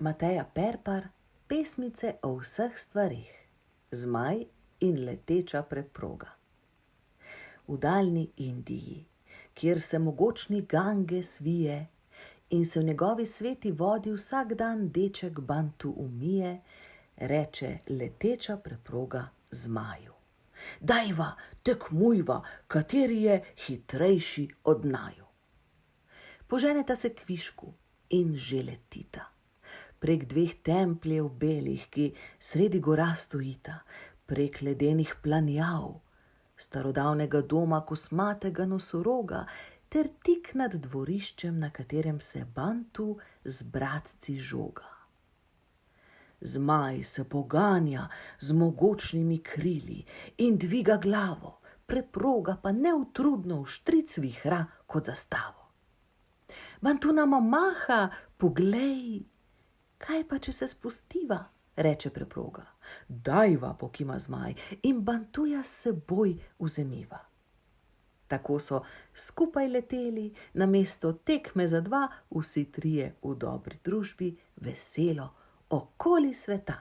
Mateja Perpar, pesmice o vseh stvareh, Zmaj in leteča preproga. V daljni Indiji, kjer se mogočni Ganges vije in se v njegovi sveti vodi vsak dan deček Bantu umije, reče leteča preproga zmaju: Dajva, tekmujva, kateri je hitrejši od naju. Poženeta se kvišku in že letita. Prek dveh templjev belih, ki sredi gora stojita, prek ledenih planjav, starodavnega doma kosmatega nosoroga, ter tik nad dvoriščem, na katerem se Bantu z bratci žoga. Zmaj se poganja z mogočnimi krili in dviga glavo, preproga pa neutrudno vštric vihra kot zastavo. Bantu nama maha, poglej. Kaj pa, če se spustiva, reče preproga. Dajva, pokima zmaj, in Bantuja s seboj vzemiva. Tako so skupaj leteli, namesto tekme za dva, vsi trije v dobri družbi, veselo okoli sveta.